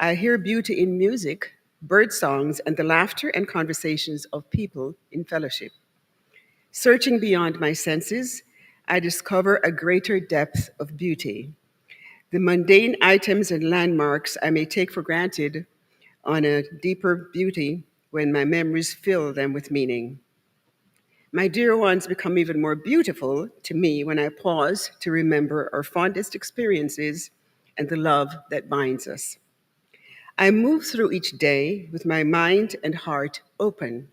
I hear beauty in music, bird songs, and the laughter and conversations of people in fellowship. Searching beyond my senses, I discover a greater depth of beauty. The mundane items and landmarks I may take for granted on a deeper beauty when my memories fill them with meaning. My dear ones become even more beautiful to me when I pause to remember our fondest experiences and the love that binds us. I move through each day with my mind and heart open.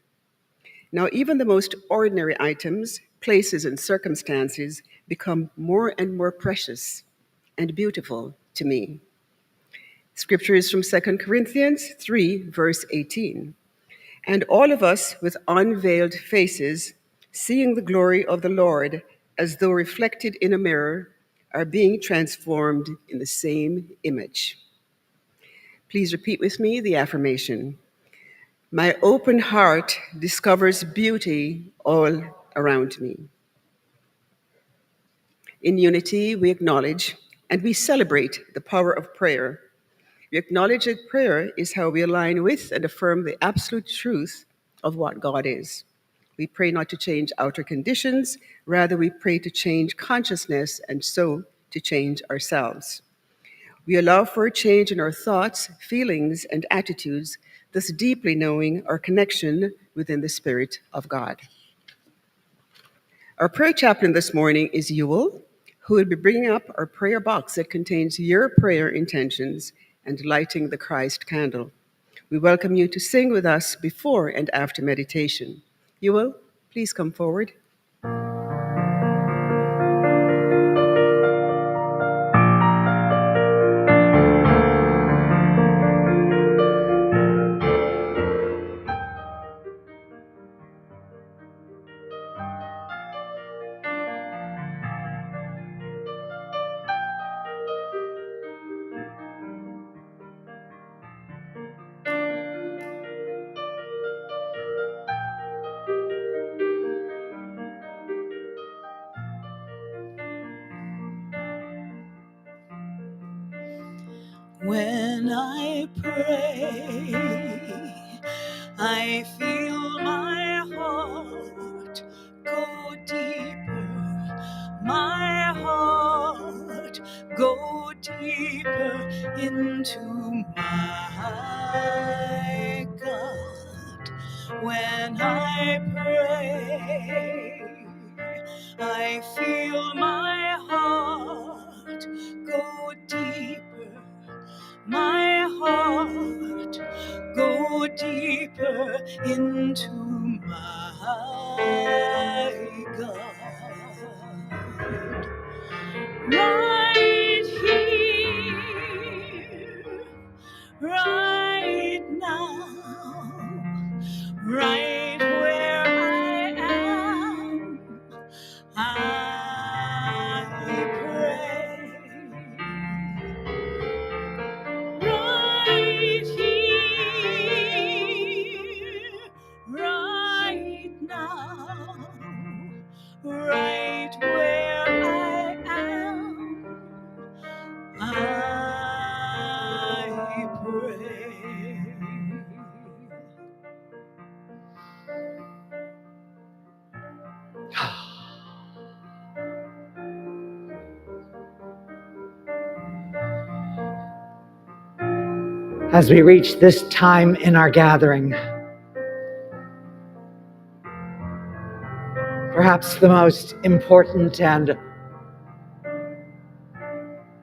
Now, even the most ordinary items, places, and circumstances become more and more precious and beautiful to me. Scripture is from 2 Corinthians 3, verse 18. And all of us with unveiled faces, seeing the glory of the Lord as though reflected in a mirror, are being transformed in the same image. Please repeat with me the affirmation. My open heart discovers beauty all around me. In unity, we acknowledge and we celebrate the power of prayer. We acknowledge that prayer is how we align with and affirm the absolute truth of what God is. We pray not to change outer conditions, rather, we pray to change consciousness and so to change ourselves. We allow for a change in our thoughts, feelings, and attitudes, thus deeply knowing our connection within the Spirit of God. Our prayer chaplain this morning is Ewell, who will be bringing up our prayer box that contains your prayer intentions and lighting the Christ candle. We welcome you to sing with us before and after meditation. Ewell, please come forward. When I pray, I feel my heart go deeper, my heart go deeper into my God. When I pray, I feel my heart go deeper, my heart go deeper into my God. Right here, right now, right where I am, I pray. Right here, right now, right where I am, I pray. As we reach this time in our gathering, perhaps the most important and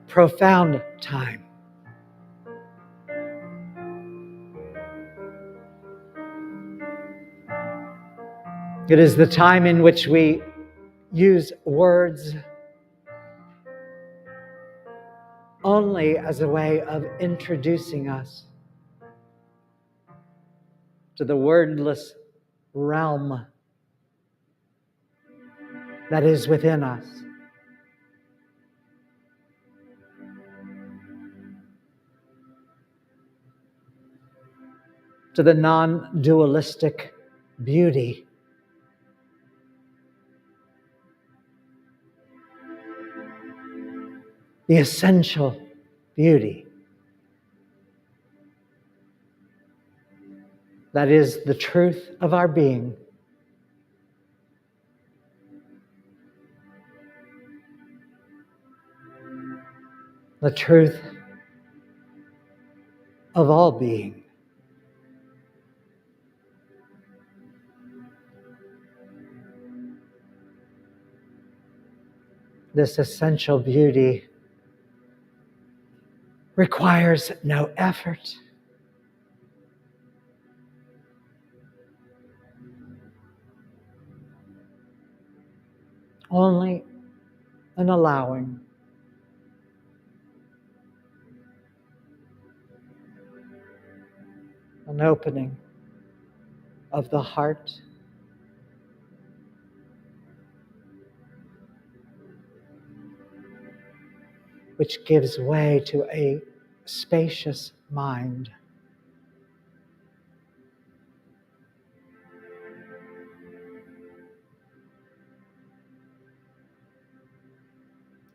profound time. It is the time in which we use words only as a way of introducing us to the wordless realm that is within us. To the non-dualistic beauty the essential beauty that is the truth of our being. The truth of all being. This essential beauty requires no effort, only an allowing, an opening of the heart, which gives way to a spacious mind.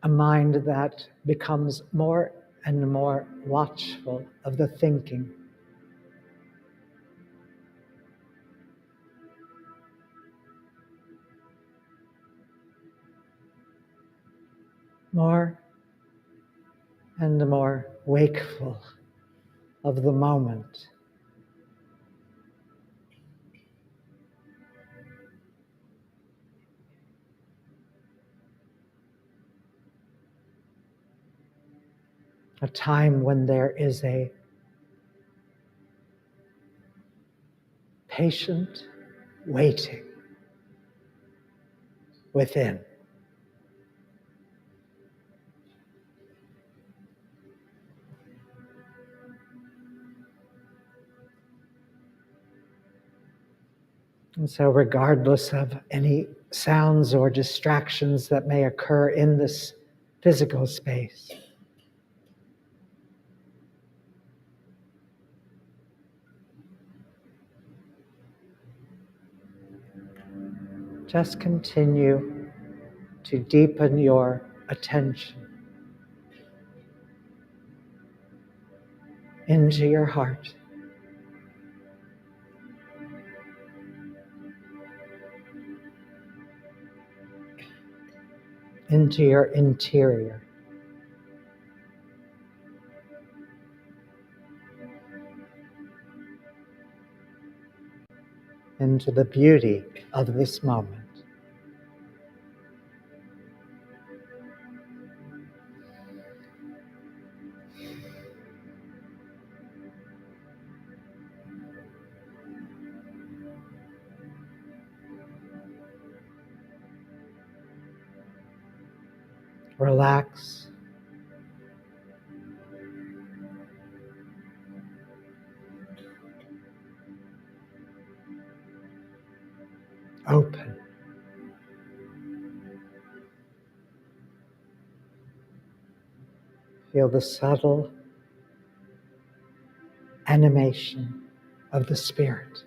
A mind that becomes more and more watchful of the thinking, more and more wakeful of the moment. A time when there is a patient waiting within. And so, regardless of any sounds or distractions that may occur in this physical space, just continue to deepen your attention into your heart, into your interior. Into the beauty of this moment. Relax. Open. Feel the subtle animation of the Spirit.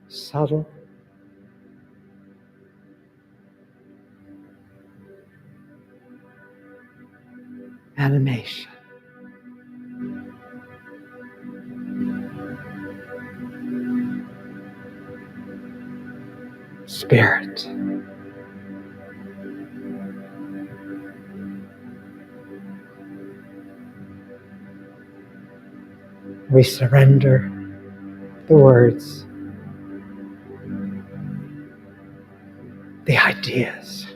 Subtle animation. Spirit. We surrender the words, the ideas,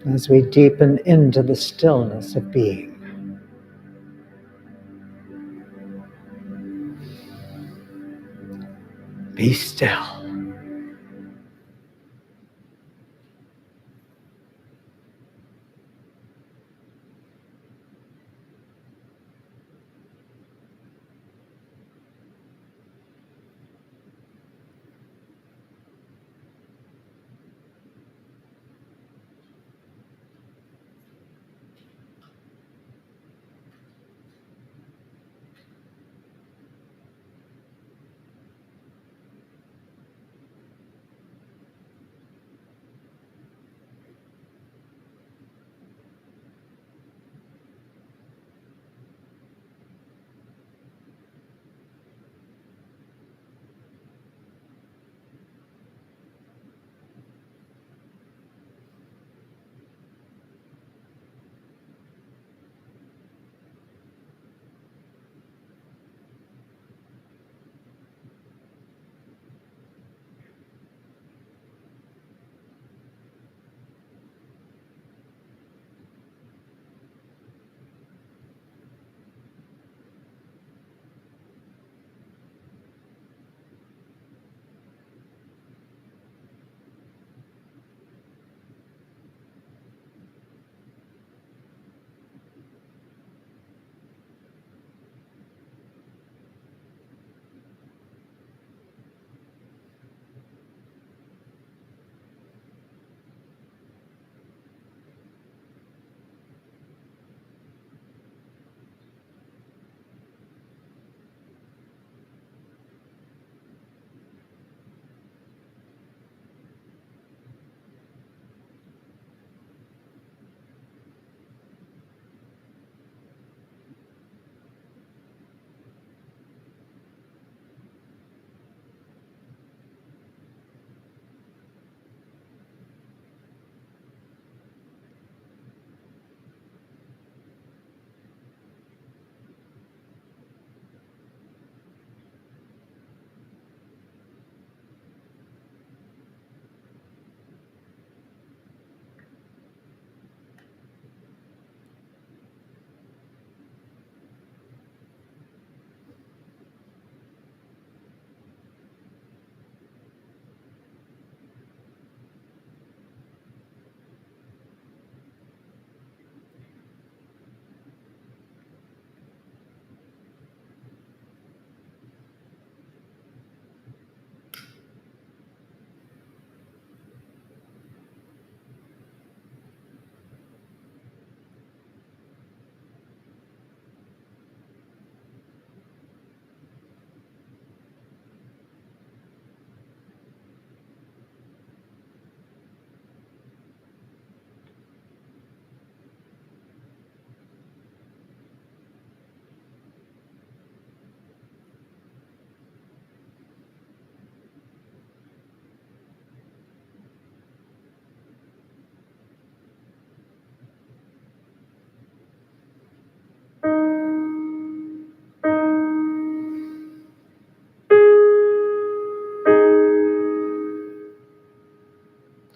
as we deepen into the stillness of being. Be still.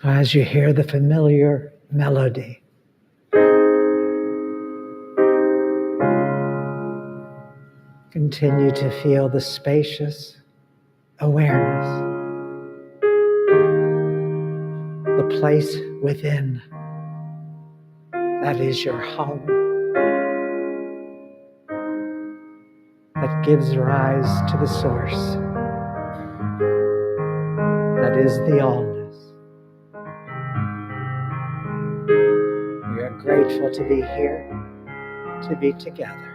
As you hear the familiar melody, continue to feel the spacious awareness, the place within that is your home, that gives rise to the source, that is the allness. We are grateful to be here, to be together.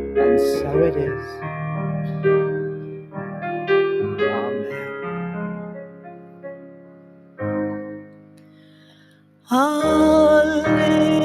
And so it is. Hallelujah.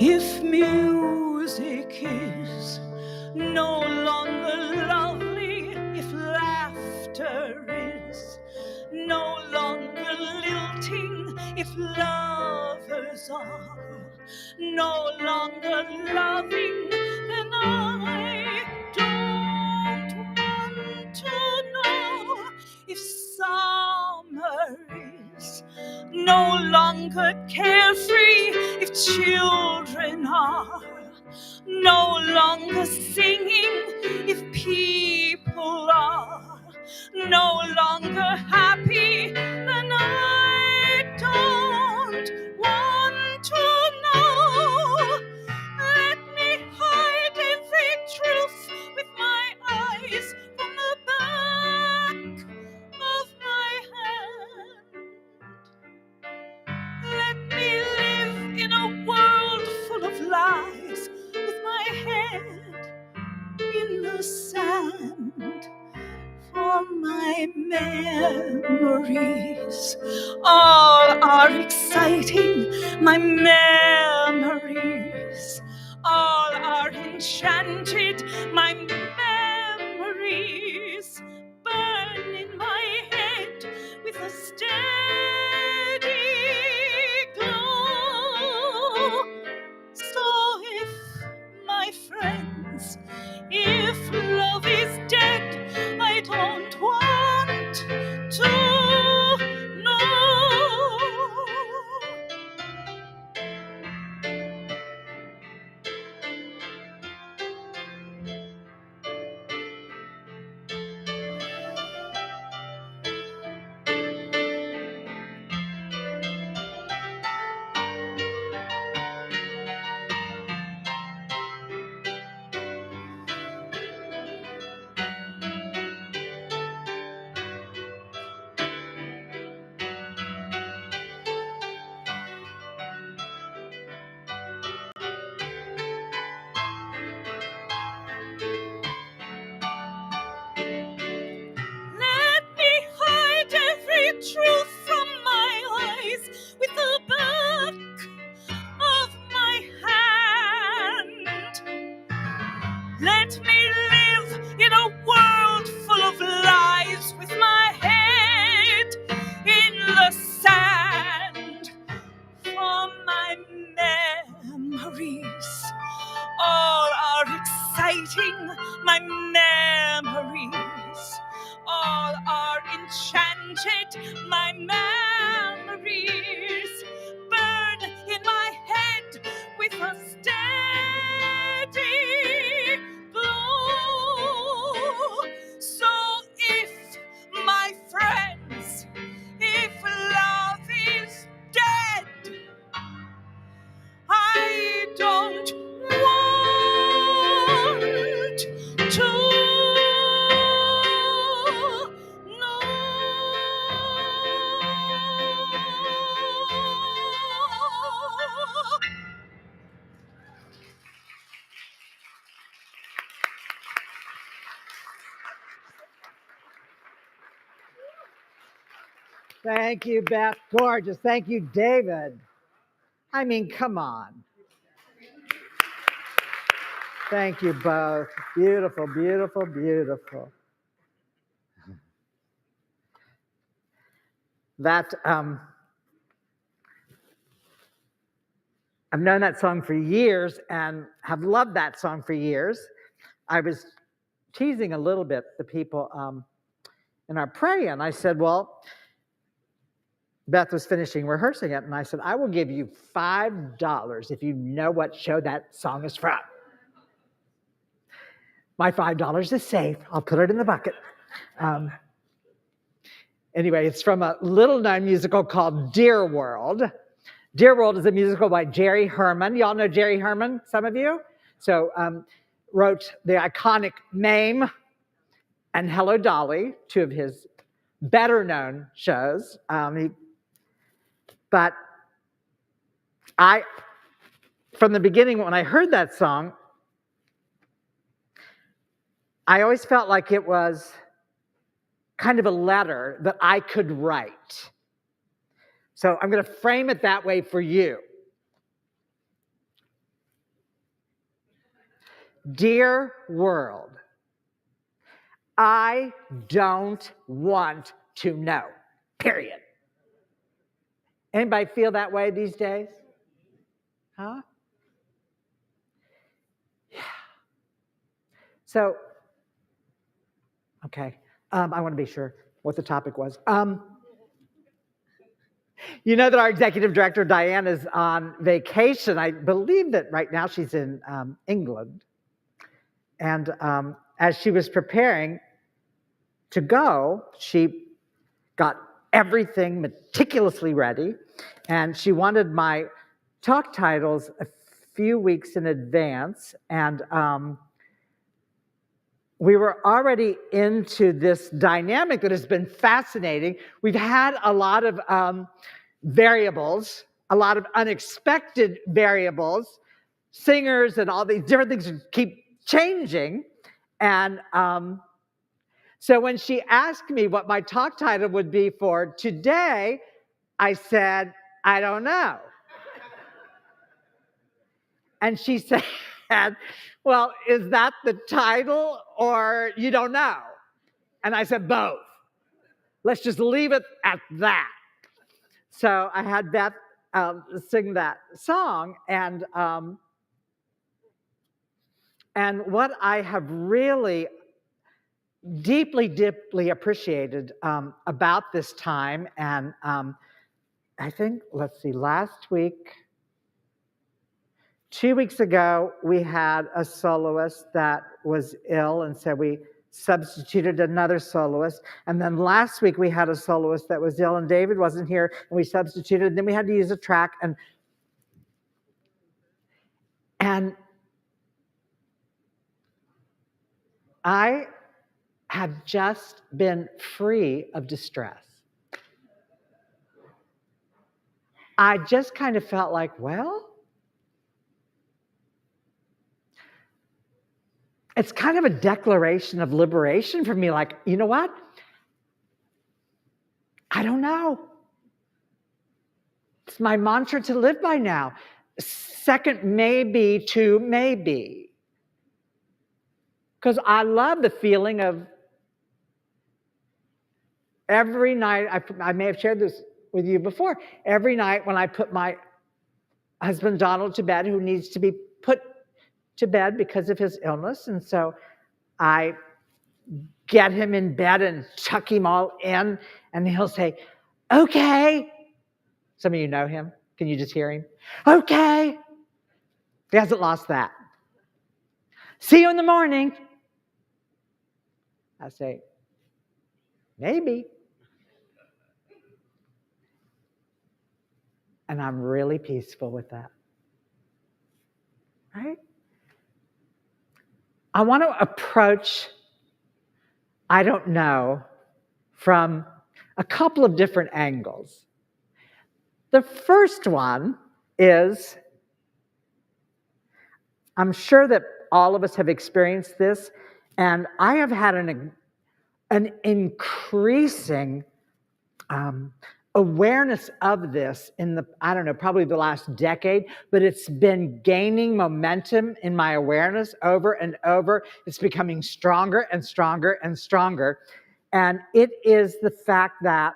If music is no longer lovely, if laughter is no longer lilting, if lovers are no longer loving, then I don't want to know. If summer is no longer carefree, if children are no longer singing, if people are no longer happy, then I don't want to know. Let me hide every truth with my eyes from the back of my hand. Let me live in a world full of lies with my head in the sand. For my memories all are exciting, my memories all are enchanted, my memories burn in my head with a steady glow. So if, my friends, if love is dead, I don't want to know. let me live in a world full of lies with my head in the sand. For my memories all are exciting, my memories all are enchanted, my memories burn in my head with a steady glow. So if, my friends, if love is dead, I don't want to know. Thank you, Beth. Gorgeous. Thank you, David. I mean, come on. Thank you both. Beautiful, beautiful, beautiful. That, I've known that song for years and have loved that song for years. I was teasing a little bit the people in our prayer, and I said, well, Beth was finishing rehearsing it, and I said, I will give you $5 if you know what show that song is from. My $5 is safe. I'll put it in the bucket. Anyway, it's from a little-known musical called Dear World. Dear World is a musical by Jerry Herman. Y'all know Jerry Herman, some of you? So wrote the iconic Mame and Hello Dolly, two of his better-known shows. But from the beginning, when I heard that song, I always felt like it was kind of a letter that I could write. So I'm going to frame it that way for you. Dear world, I don't want to know, period. Anybody feel that way these days? Huh? Yeah. So, okay, I want to be sure what the topic was. You know that our executive director, Diane, is on vacation. I believe that right now she's in England. And as she was preparing to go, she got everything meticulously ready. And she wanted my talk titles a few weeks in advance. And we were already into this dynamic that has been fascinating. We've had a lot of variables, a lot of unexpected variables, singers and all these different things keep changing. And so when she asked me what my talk title would be for today, I said, I don't know. And she said, well, is that the title or you don't know? And I said, both. Let's just leave it at that. So I had Beth sing that song, and what I have really deeply, deeply appreciated about this time, and I think, let's see, last week, 2 weeks ago, we had a soloist that was ill, and so we substituted another soloist. And then last week, we had a soloist that was ill, and David wasn't here, and we substituted. And then we had to use a track. And I have just been free of distress. I just kind of felt like, well, it's kind of a declaration of liberation for me. Like, you know what? I don't know. It's my mantra to live by now. Second maybe to maybe. Because I love the feeling of every night, I may have shared this with you before, every night when I put my husband Donald to bed, who needs to be put to bed because of his illness, and so I get him in bed and tuck him all in, and he'll say, okay. Some of you know him. Can you just hear him? Okay. He hasn't lost that. See you in the morning. I say, maybe. And I'm really peaceful with that. Right? I want to approach, I don't know, from a couple of different angles. The first one is, I'm sure that all of us have experienced this, and I have had an increasing awareness of this in the, I don't know, probably the last decade, but it's been gaining momentum in my awareness over and over. It's becoming stronger and stronger and stronger. And it is the fact that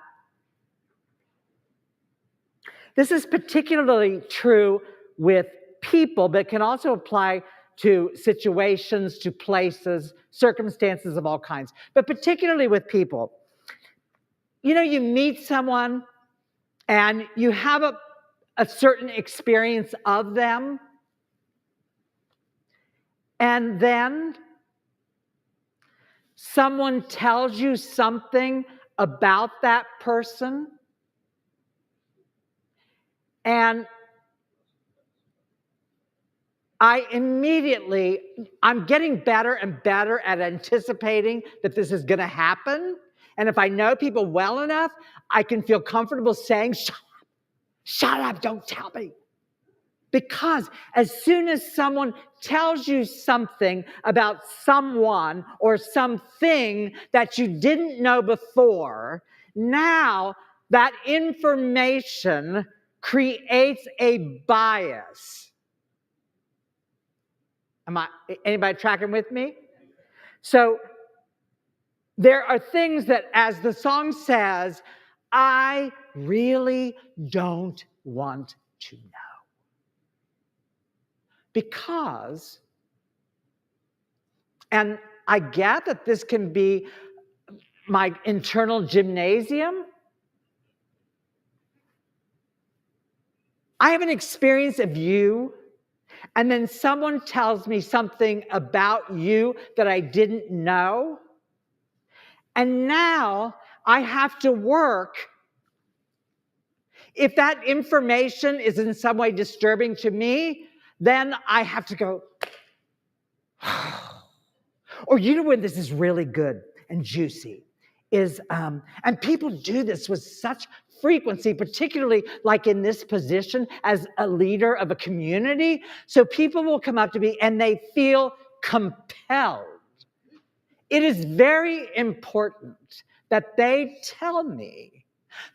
this is particularly true with people, but can also apply to situations, to places, circumstances of all kinds, but particularly with people. You know, you meet someone and you have a certain experience of them, and then someone tells you something about that person, and I'm getting better and better at anticipating that this is going to happen. And if I know people well enough, I can feel comfortable saying, shut up, don't tell me. Because as soon as someone tells you something about someone or something that you didn't know before, now that information creates a bias. Anybody tracking with me? So there are things that, as the song says, I really don't want to know. Because, and I get that this can be my internal gymnasium. I have an experience of you, and then someone tells me something about you that I didn't know. And now I have to work. If that information is in some way disturbing to me, then I have to go, or you know when this is really good and juicy is, and people do this with such frequency, particularly like in this position as a leader of a community. So people will come up to me and they feel compelled. It is very important that they tell me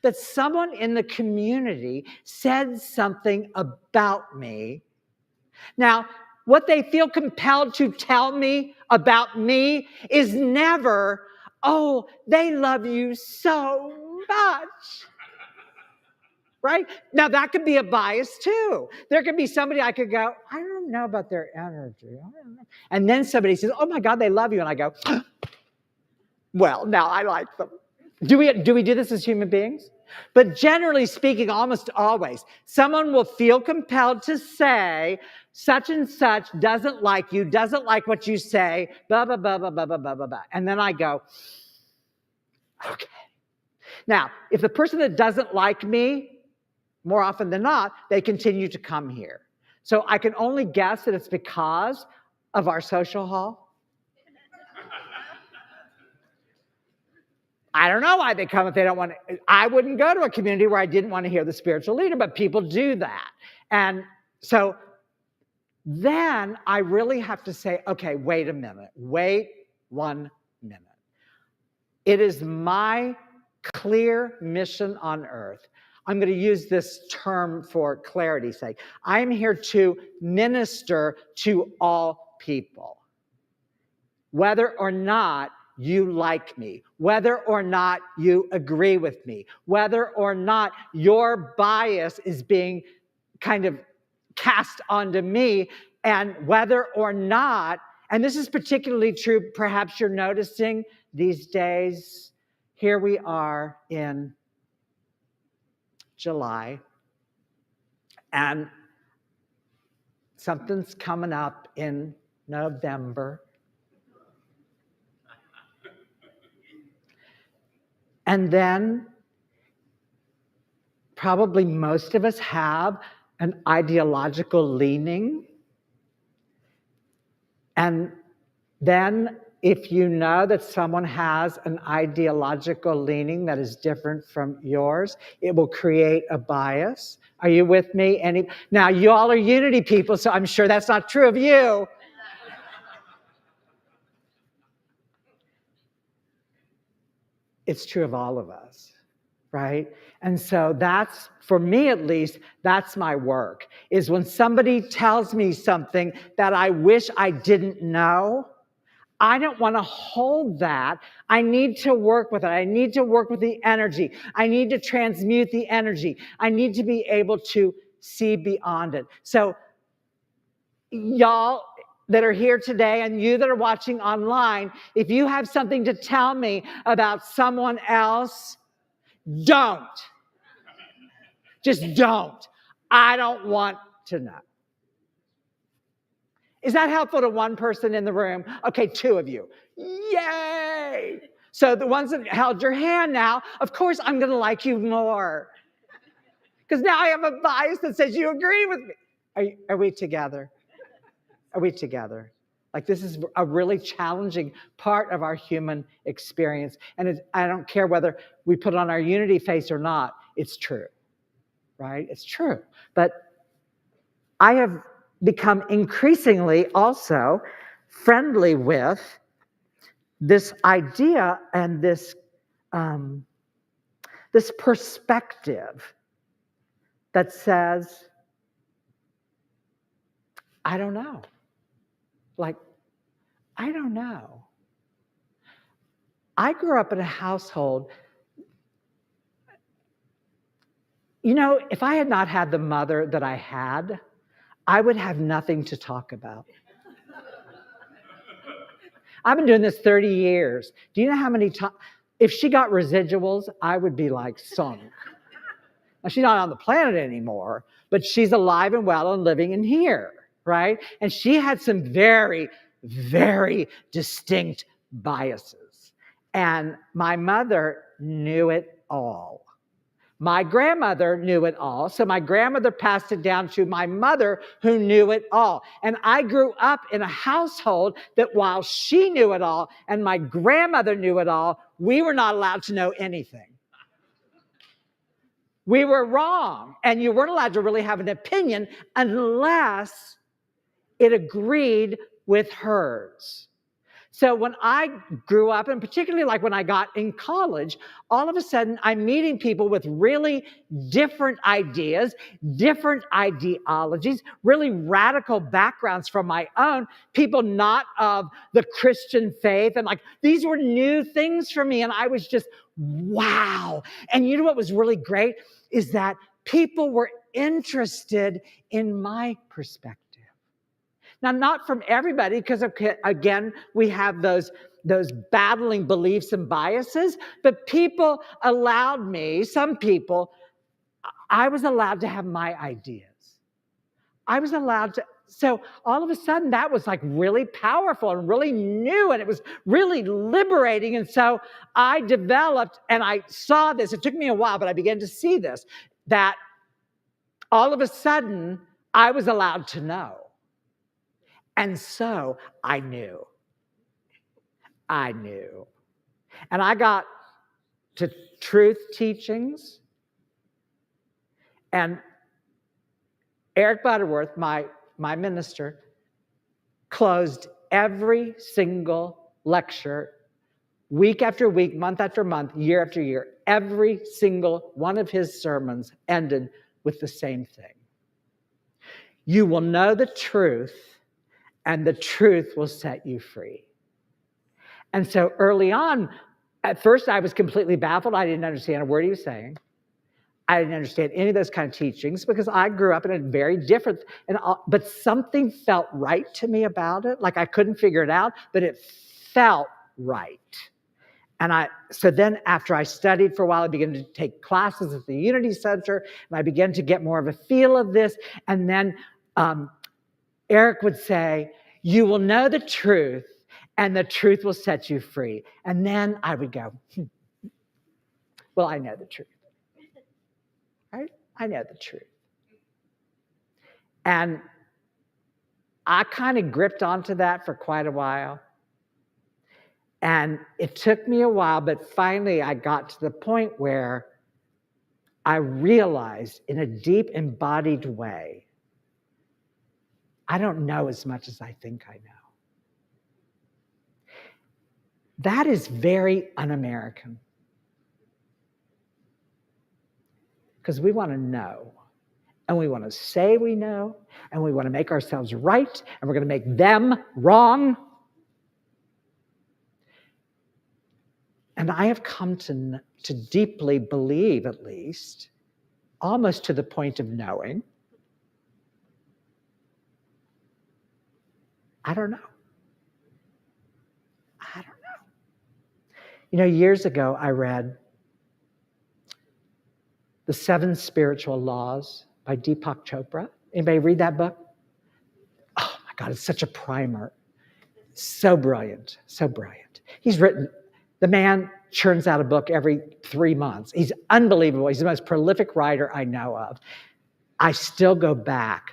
that someone in the community said something about me. Now, what they feel compelled to tell me about me is never, oh, they love you so much. Right? Now, that could be a bias too. There could be somebody I could go, I don't know about their energy. I don't know. And then somebody says, oh my God, they love you. And I go, well, now I like them. Do we do this as human beings? But generally speaking, almost always, someone will feel compelled to say, such and such doesn't like you, doesn't like what you say, blah, blah, blah, blah, blah, blah, blah, blah, blah. And then I go, okay. Now, if the person that doesn't like me, more often than not, they continue to come here. So I can only guess that it's because of our social hall. I don't know why they come if they don't want to. I wouldn't go to a community where I didn't want to hear the spiritual leader, but people do that. And so then I really have to say, okay, wait a minute. Wait 1 minute. It is my clear mission on earth. I'm going to use this term for clarity's sake. I'm here to minister to all people. whether or not you like me, whether or not you agree with me, whether or not your bias is being kind of cast onto me, and whether or not, and this is particularly true, perhaps you're noticing these days, here we are in July, and something's coming up in November. And then probably most of us have an ideological leaning. And then if you know that someone has an ideological leaning that is different from yours, it will create a bias. Are you with me? Now, you all are Unity people, so I'm sure that's not true of you. It's true of all of us, right? And so that's, for me at least, that's my work, is when somebody tells me something that I wish I didn't know, I don't want to hold that. I need to work with it. I need to work with the energy. I need to transmute the energy. I need to be able to see beyond it. So y'all that are here today and you that are watching online, if you have something to tell me about someone else, don't. Just don't. I don't want to know. Is that helpful to one person in the room? Okay, 2 of you. Yay! So the ones that held your hand now, of course I'm going to like you more. Because now I have a bias that says you agree with me. Are we together? Are we together? Like, this is a really challenging part of our human experience. And I don't care whether we put on our Unity face or not, it's true, right? It's true. But I have become increasingly also friendly with this idea and this perspective that says, I don't know. Like, I don't know. I grew up in a household, you know, if I had not had the mother that I had, I would have nothing to talk about. I've been doing this 30 years. Do you know how many times, if she got residuals, I would be like sunk. Now, she's not on the planet anymore, but she's alive and well and living in here, right? And she had some very, very distinct biases. And my mother knew it all. My grandmother knew it all. So my grandmother passed it down to my mother, who knew it all. And I grew up in a household that while she knew it all and my grandmother knew it all, we were not allowed to know anything. We were wrong. And you weren't allowed to really have an opinion unless it agreed with hers. So when I grew up, and particularly like when I got in college, all of a sudden I'm meeting people with really different ideas, different ideologies, really radical backgrounds from my own, people not of the Christian faith. And like, these were new things for me. And I was just, wow. And you know what was really great is that people were interested in my perspective. Now, not from everybody, because again, we have those battling beliefs and biases, but people allowed me, some people, I was allowed to have my ideas. I was allowed to, so all of a sudden that was like really powerful and really new, and it was really liberating. And so I developed, and I saw this, it took me a while, but I began to see this, that all of a sudden I was allowed to know. And so I knew. And I got to truth teachings. And Eric Butterworth, my minister, closed every single lecture, week after week, month after month, year after year. Every single one of his sermons ended with the same thing. You will know the truth, and the truth will set you free. And so early on, at first I was completely baffled. I didn't understand a word he was saying. I didn't understand any of those kind of teachings because I grew up in a very different, but something felt right to me about it. Like I couldn't figure it out, but it felt right. And so then after I studied for a while, I began to take classes at the Unity Center, and I began to get more of a feel of this. And then Eric would say, you will know the truth, and the truth will set you free. And then I would go, well, I know the truth. Right? I know the truth. And I kind of gripped onto that for quite a while. And it took me a while, but finally I got to the point where I realized in a deep embodied way, I don't know as much as I think I know. That is very un-American. Because we want to know, and we want to say we know, and we want to make ourselves right, and we're going to make them wrong. And I have come to deeply believe, at least, almost to the point of knowing, I don't know. I don't know. You know, years ago, I read The 7 Spiritual Laws by Deepak Chopra. Anybody read that book? Oh my God, it's such a primer. So brilliant, so brilliant. The man churns out a book every 3 months. He's unbelievable. He's the most prolific writer I know of. I still go back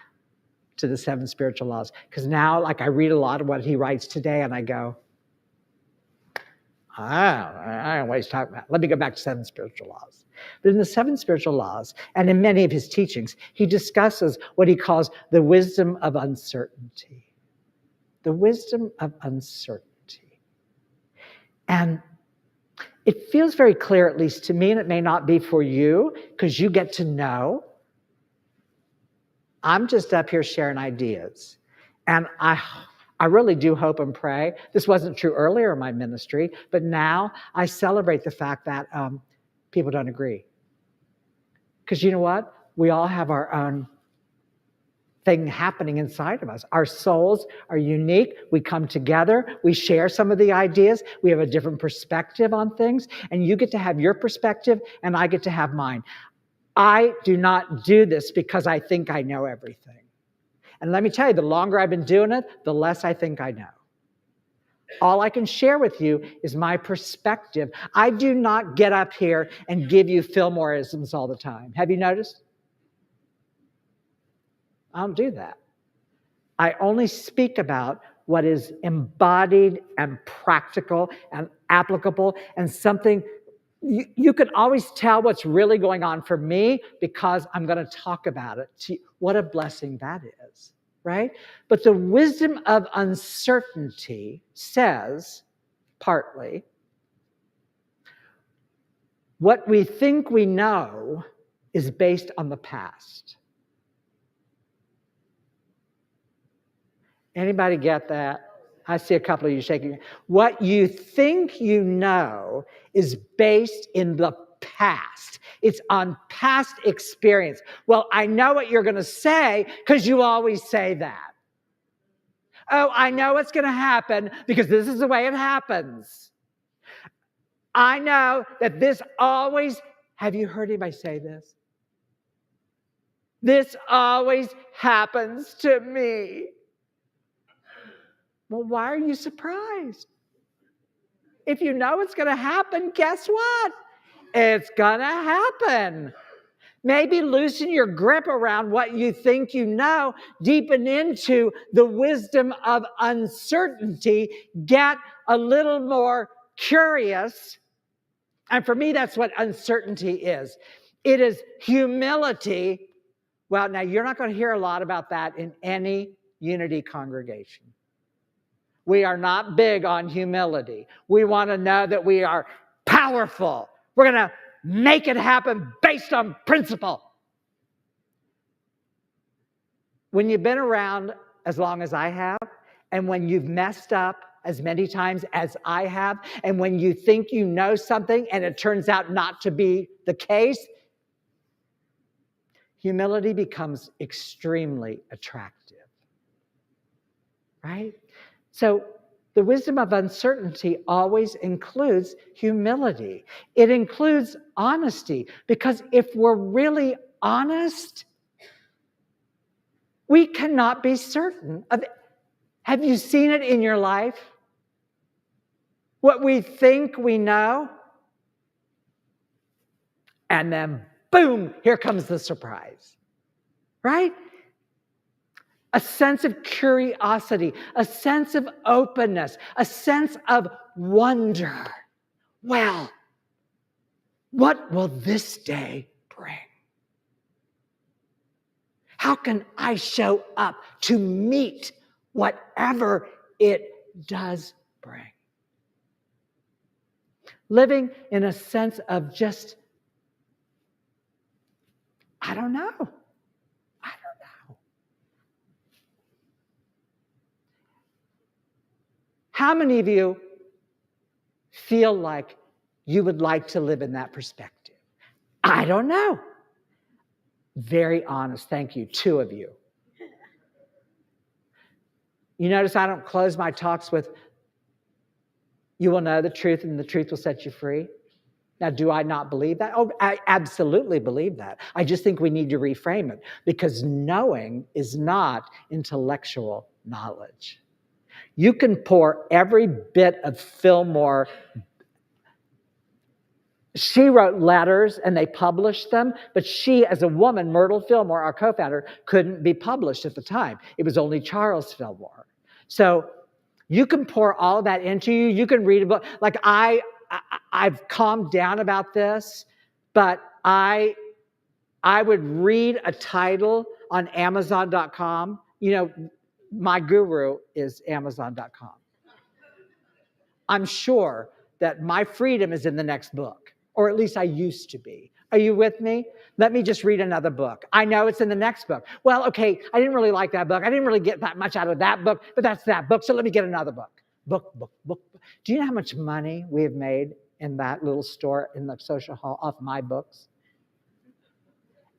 to the 7 Spiritual Laws because now, like, I read a lot of what he writes today and I go, I don't know what he's talking about. Let me go back to 7 Spiritual Laws. But in the 7 Spiritual Laws, and in many of his teachings, he discusses what he calls the wisdom of uncertainty. The wisdom of uncertainty. And it feels very clear, at least to me, and it may not be for you, because you get to know. I'm just up here sharing ideas. And I really do hope and pray. This wasn't true earlier in my ministry, but now I celebrate the fact that people don't agree. Because you know what? We all have our own thing happening inside of us. Our souls are unique. We come together. We share some of the ideas. We have a different perspective on things. And you get to have your perspective, and I get to have mine. I do not do this because I think I know everything. And let me tell you, the longer I've been doing it, the less I think I know. All I can share with you is my perspective. I do not get up here and give you Fillmoreisms all the time. Have you noticed? I don't do that. I only speak about what is embodied and practical and applicable and something you can always tell what's really going on for me because I'm going to talk about it. What a blessing that is, right? But the wisdom of uncertainty says, partly, what we think we know is based on the past. Anybody get that? I see a couple of you shaking. What you think you know is based in the past. It's on past experience. Well, I know what you're going to say because you always say that. Oh, I know what's going to happen because this is the way it happens. I know that this always, have you heard anybody say this? This always happens to me. Well, why are you surprised? If you know it's going to happen, guess what? It's going to happen. Maybe loosen your grip around what you think you know, deepen into the wisdom of uncertainty, get a little more curious. And for me, that's what uncertainty is. It is humility. Well, now you're not going to hear a lot about that in any Unity congregation. We are not big on humility. We want to know that we are powerful. We're going to make it happen based on principle. When you've been around as long as I have, and when you've messed up as many times as I have. And when you think you know something and it turns out not to be the case, humility becomes extremely attractive, right? So the wisdom of uncertainty always includes humility. It includes honesty, because if we're really honest, we cannot be certain of it. Have you seen it in your life? What we think we know, and then boom, here comes the surprise, right? A sense of curiosity, a sense of openness, a sense of wonder. Well, what will this day bring? How can I show up to meet whatever it does bring? Living in a sense of just, I don't know. I don't know. How many of you feel like you would like to live in that perspective? I don't know. Very honest. Thank you. 2 of you. You notice I don't close my talks with, you will know the truth and the truth will set you free. Now, do I not believe that? Oh, I absolutely believe that. I just think we need to reframe it, because knowing is not intellectual knowledge. You can pour every bit of Fillmore. She wrote letters and they published them, but she, as a woman, Myrtle Fillmore, our co-founder, couldn't be published at the time. It was only Charles Fillmore. So you can pour all of that into you. You can read a book. Like I've calmed down about this, but I would read a title on Amazon.com. You know, my guru is Amazon.com. I'm sure that my freedom is in the next book, or at least I used to be. Are you with me? Let me just read another book. I know it's in the next book. Well, okay, I didn't really like that book. I didn't really get that much out of that book, but that's that book, so let me get another book. Book. Do you know how much money we have made in that little store in the social hall off my books?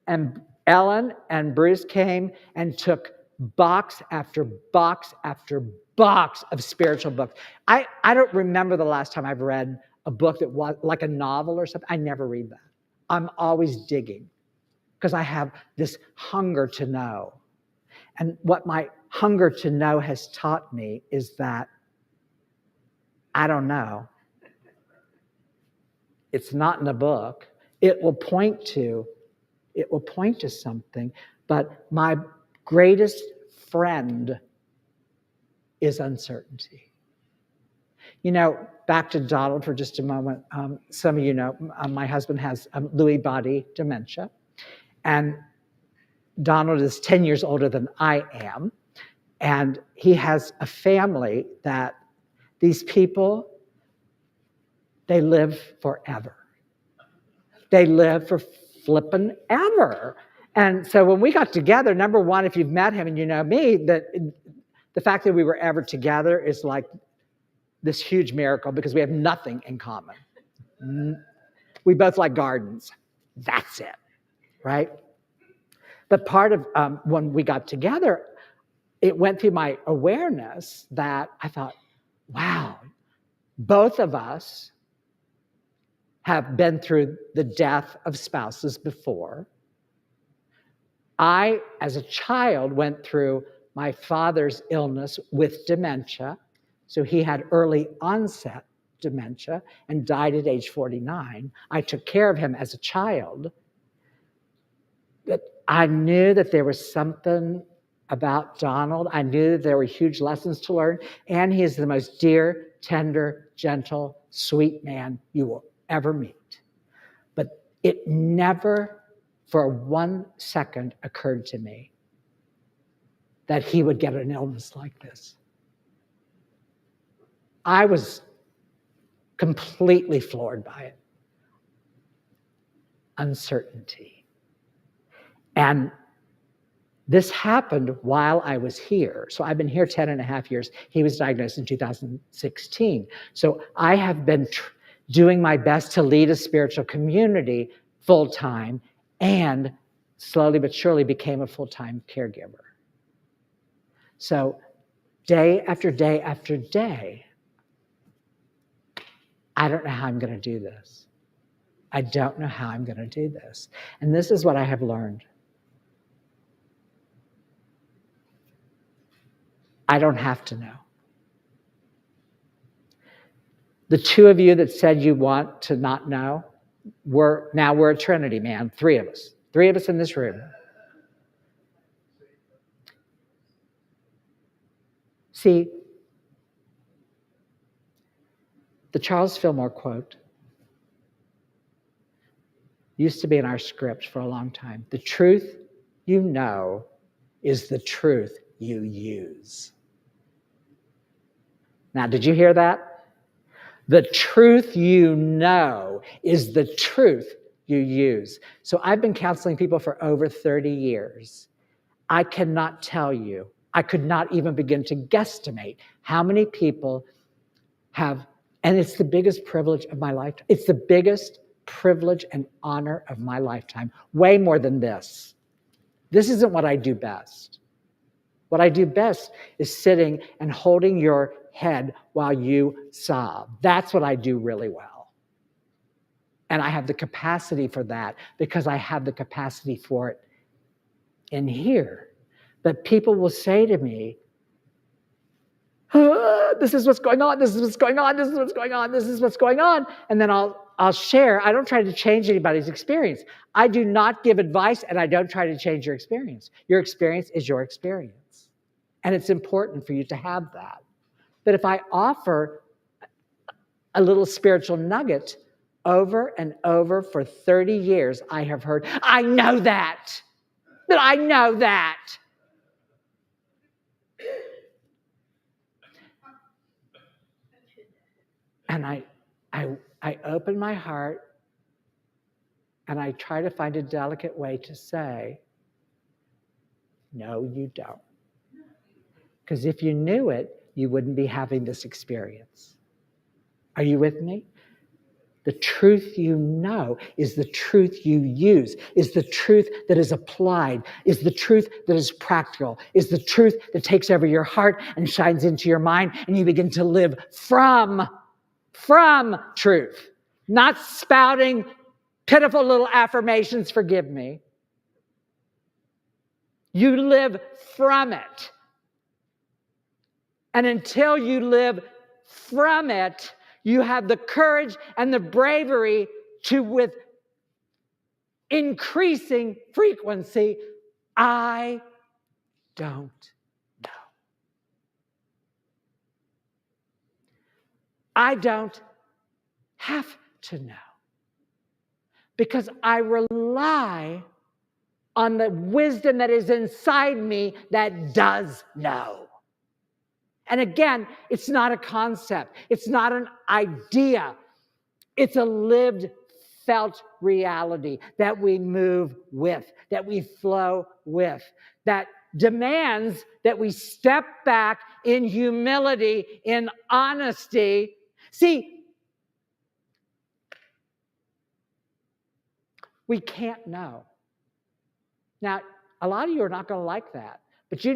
And Ellen and Bruce came and took box after box after box of spiritual books. I don't remember the last time I've read a book that was like a novel or something. I never read that. I'm always digging because I have this hunger to know. And what my hunger to know has taught me is that I don't know. It's not in a book. It will point to something, but my greatest friend is uncertainty. You know, back to Donald for just a moment. Some of you know, my husband has Lewy body dementia, and Donald is 10 years older than I am, and he has a family that these people, they live forever. They live for flippin' ever. And so when we got together, number one, if you've met him and you know me, that the fact that we were ever together is like this huge miracle because we have nothing in common. We both like gardens. That's it, right? But part of when we got together, it went through my awareness that I thought, wow, both of us have been through the death of spouses before. I, as a child, went through my father's illness with dementia. So he had early onset dementia and died at age 49. I took care of him as a child. But I knew that there was something about Donald. I knew that there were huge lessons to learn. And he is the most dear, tender, gentle, sweet man you will ever meet. But it never for 1 second occurred to me that he would get an illness like this. I was completely floored by it. Uncertainty. And This happened while I was here. So I've been here 10 and a half years. He was diagnosed in 2016. So I have been doing my best to lead a spiritual community full time, and slowly but surely became a full-time caregiver. So day after day after day, I don't know how I'm going to do this. I don't know how I'm going to do this. And this is what I have learned. I don't have to know. The two of you that said you want to not know, we're a Trinity, man. Three of us in this room. See, the Charles Fillmore quote used to be in our script for a long time. The truth you know is the truth you use. Now, did you hear that? The truth you know is the truth you use. So I've been counseling people for over 30 years. I cannot tell you, I could not even begin to guesstimate how many people have, and it's the biggest privilege of my lifetime. It's the biggest privilege and honor of my lifetime, way more than this. This isn't what I do best. What I do best is sitting and holding your head while you sob. That's what I do really well. And I have the capacity for that because I have the capacity for it in here. But people will say to me, this is what's going on, this is what's going on, this is what's going on, this is what's going on. And then I'll share. I don't try to change anybody's experience. I do not give advice, and I don't try to change your experience. Your experience is your experience. And it's important for you to have that. But if I offer a little spiritual nugget over and over for 30 years, I have heard, I know that, but I know that. And I open my heart and I try to find a delicate way to say, no, you don't. Because if you knew it, you wouldn't be having this experience. Are you with me? The truth you know is the truth you use, is the truth that is applied, is the truth that is practical, is the truth that takes over your heart and shines into your mind, and you begin to live from truth, not spouting pitiful little affirmations, forgive me. You live from it. And until you live from it, you have the courage and the bravery to, with increasing frequency, I don't know. I don't have to know. Because I rely on the wisdom that is inside me that does know. And again, it's not a concept. It's not an idea. It's a lived, felt reality that we move with, that we flow with, that demands that we step back in humility, in honesty. See, we can't know. Now, a lot of you are not going to like that. But you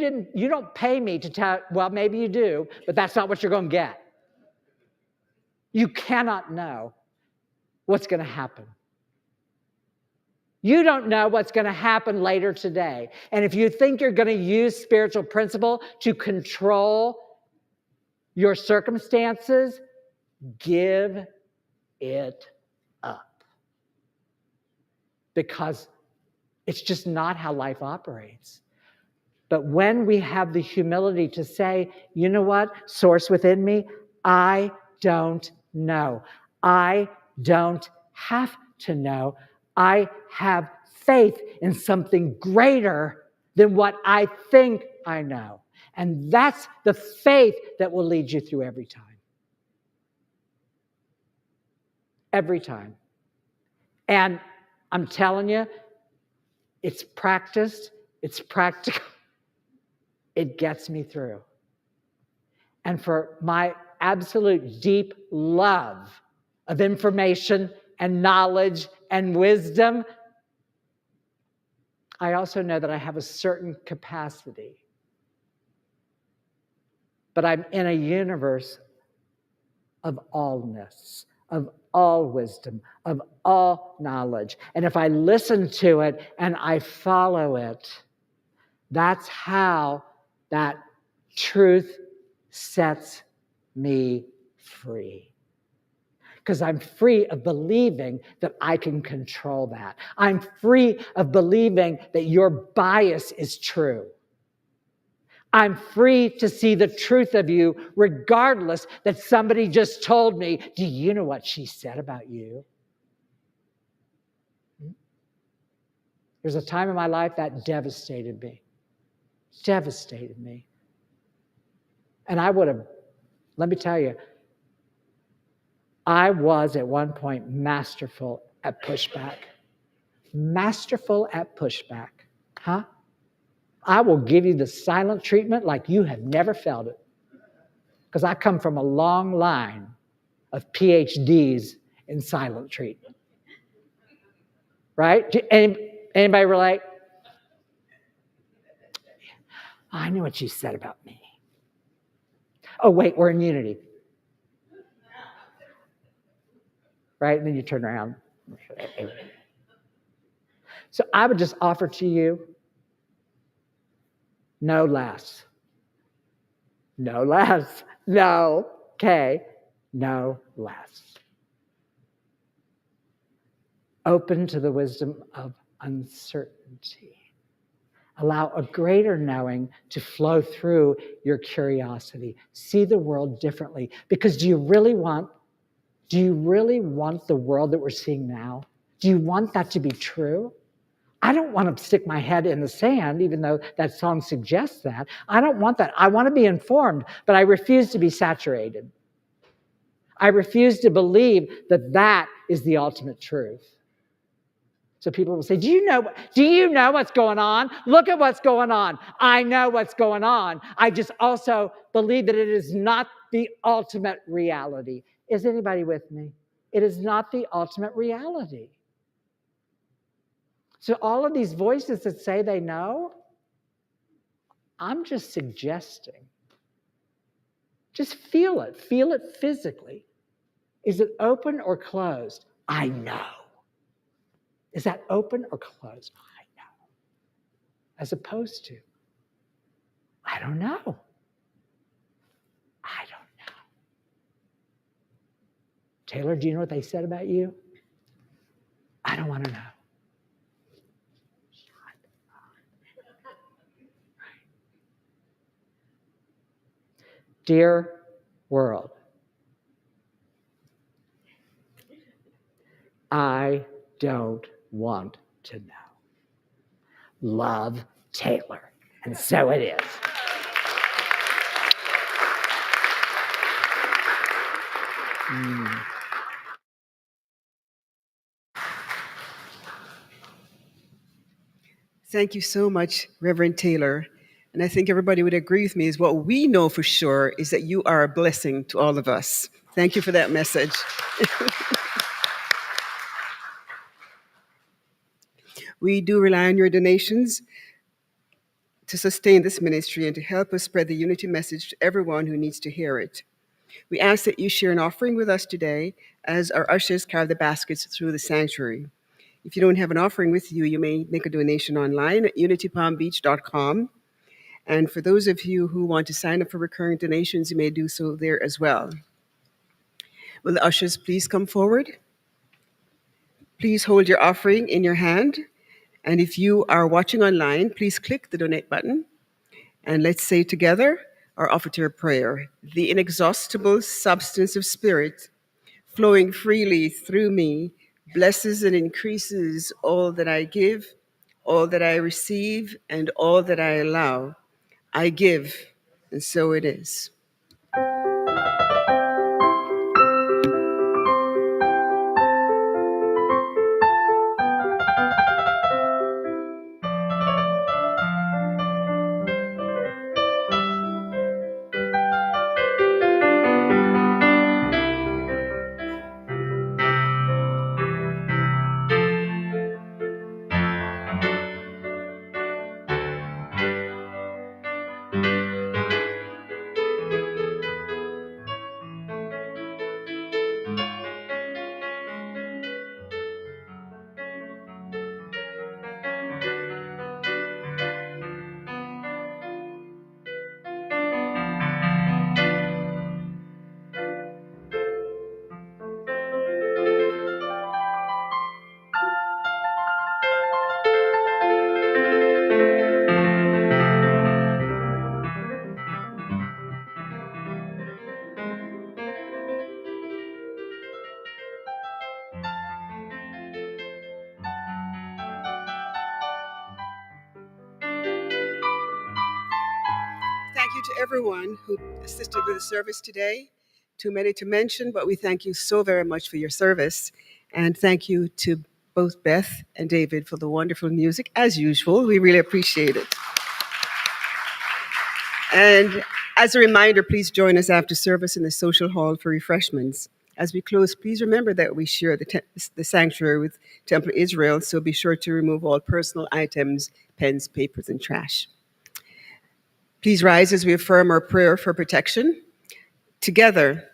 don't pay me to tell, well, maybe you do, but that's not what you're going to get. You cannot know what's going to happen. You don't know what's going to happen later today. And if you think you're going to use spiritual principle to control your circumstances, give it up. Because it's just not how life operates. But when we have the humility to say, you know what, source within me, I don't know. I don't have to know. I have faith in something greater than what I think I know. And that's the faith that will lead you through every time. Every time. And I'm telling you, it's practiced It's practical. It gets me through. And for my absolute deep love of information and knowledge and wisdom, I also know that I have a certain capacity. But I'm in a universe of allness, of all wisdom, of all knowledge. And if I listen to it and I follow it, that's how that truth sets me free. Because I'm free of believing that I can control that. I'm free of believing that your bias is true. I'm free to see the truth of you, regardless that somebody just told me, do you know what she said about you? There's a time in my life that devastated me. Devastated me. And I would have, let me tell you, I was at one point masterful at pushback. Masterful at pushback. Huh? I will give you the silent treatment like you have never felt it. Because I come from a long line of PhDs in silent treatment. Right? Anybody relate? I know what you said about me. Oh, wait, we're in unity. Right? And then you turn around. So I would just offer to you no less. No less. No. Okay. No less. Open to the wisdom of uncertainty. Allow a greater knowing to flow through your curiosity. See the world differently. Because do you really want the world that we're seeing now? Do you want that to be true? I don't want to stick my head in the sand, even though that song suggests that. I don't want that. I want to be informed, but I refuse to be saturated. I refuse to believe that that is the ultimate truth. So people will say, do you know what's going on? Look at what's going on. I know what's going on. I just also believe that it is not the ultimate reality. Is anybody with me? It is not the ultimate reality. So all of these voices that say they know, I'm just suggesting. Just feel it physically. Is it open or closed? I know. Is that open or closed? I know. As opposed to, I don't know. I don't know. Taylor, do you know what they said about you? I don't want to know. Dear world, I don't want to know. Love, Taylor. And so it is. Thank you so much, Reverend Taylor. And I think everybody would agree with me is what we know for sure is that you are a blessing to all of us. Thank you for that message. We do rely on your donations to sustain this ministry and to help us spread the unity message to everyone who needs to hear it. We ask that you share an offering with us today as our ushers carry the baskets through the sanctuary. If you don't have an offering with you, you may make a donation online at unitypalmbeach.com. And for those of you who want to sign up for recurring donations, you may do so there as well. Will the ushers please come forward? Please hold your offering in your hand. And if you are watching online, please click the donate button. And let's say together our offertory prayer. The inexhaustible substance of spirit flowing freely through me blesses and increases all that I give, all that I receive, and all that I allow. I give, and so it is. you to everyone who assisted with the service today. Too many to mention, but we thank you so very much for your service. And thank you to both Beth and David for the wonderful music, as usual. We really appreciate it. And as a reminder, please join us after service in the social hall for refreshments. As we close, please remember that we share the sanctuary with Temple Israel, so be sure to remove all personal items, pens, papers, and trash. Please rise as we affirm our prayer for protection. Together,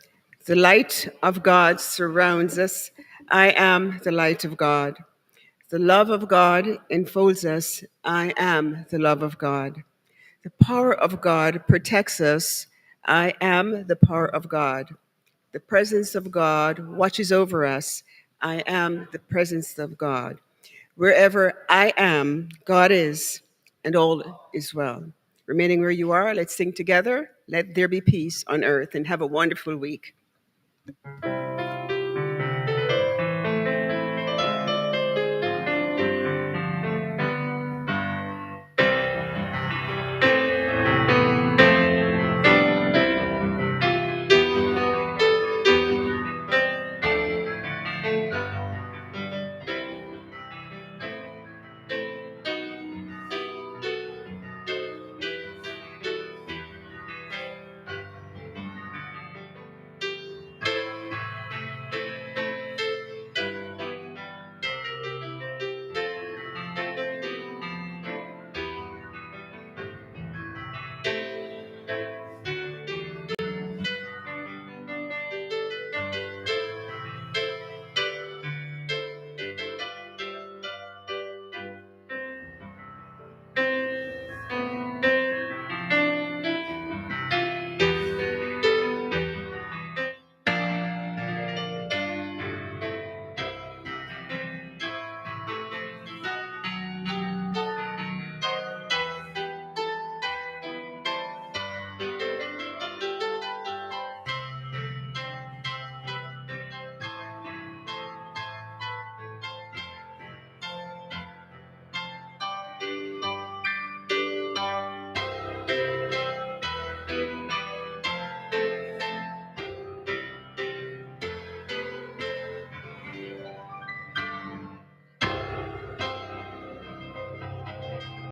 the light of God surrounds us. I am the light of God. The love of God enfolds us. I am the love of God. The power of God protects us. I am the power of God. The presence of God watches over us. I am the presence of God. Wherever I am, God is, and all is well. Remaining where you are, let's sing together. Let there be peace on earth, and have a wonderful week.